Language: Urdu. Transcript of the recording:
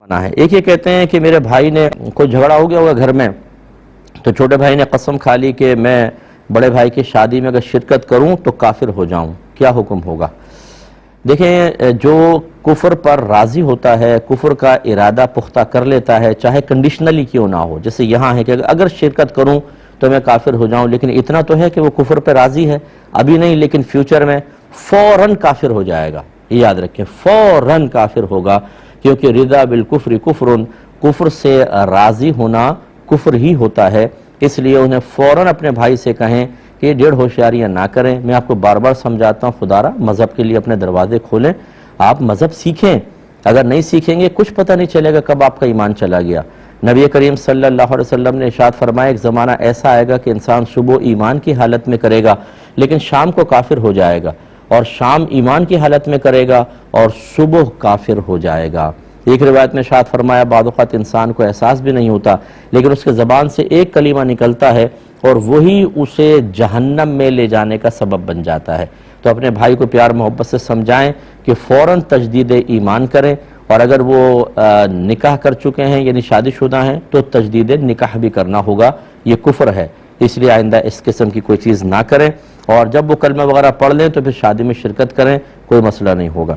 منع ہے۔ ایک یہ کہتے ہیں کہ میرے بھائی نے کوئی جھگڑا ہو گیا ہوگا گھر میں، تو چھوٹے بھائی نے قسم کھا لی کہ میں بڑے بھائی کی شادی میں اگر شرکت کروں تو کافر ہو جاؤں، کیا حکم ہوگا؟ دیکھیں، جو کفر پر راضی ہوتا ہے، کفر کا ارادہ پختہ کر لیتا ہے، چاہے کنڈیشنلی کیوں نہ ہو، جیسے یہاں ہے کہ اگر شرکت کروں تو میں کافر ہو جاؤں، لیکن اتنا تو ہے کہ وہ کفر پہ راضی ہے، ابھی نہیں لیکن فیوچر میں فوراً کافر ہو جائے گا۔ یہ یاد رکھیں، فوراً کافر ہوگا، کیونکہ رضا بالکفر کفر، کفر سے راضی ہونا کفر ہی ہوتا ہے۔ اس لیے انہیں فوراً اپنے بھائی سے کہیں کہ یہ ڈیڑھ ہوشیاریاں نہ کریں۔ میں آپ کو بار بار سمجھاتا ہوں، خدا را مذہب کے لیے اپنے دروازے کھولیں، آپ مذہب سیکھیں۔ اگر نہیں سیکھیں گے کچھ پتہ نہیں چلے گا کب آپ کا ایمان چلا گیا۔ نبی کریم صلی اللہ علیہ وسلم نے ارشاد فرمایا، ایک زمانہ ایسا آئے گا کہ انسان صبح ایمان کی حالت میں کرے گا لیکن شام کو کافر ہو جائے گا، اور شام ایمان کی حالت میں کرے گا اور صبح کافر ہو جائے گا۔ ایک روایت میں ارشاد فرمایا، بعض اوقات انسان کو احساس بھی نہیں ہوتا لیکن اس کے زبان سے ایک کلمہ نکلتا ہے اور وہی اسے جہنم میں لے جانے کا سبب بن جاتا ہے۔ تو اپنے بھائی کو پیار محبت سے سمجھائیں کہ فوراً تجدید ایمان کریں، اور اگر وہ نکاح کر چکے ہیں یعنی شادی شدہ ہیں تو تجدید نکاح بھی کرنا ہوگا، یہ کفر ہے، اس لیے آئندہ اس قسم کی کوئی چیز نہ کریں، اور جب وہ کلمہ وغیرہ پڑھ لیں تو پھر شادی میں شرکت کریں، کوئی مسئلہ نہیں ہوگا۔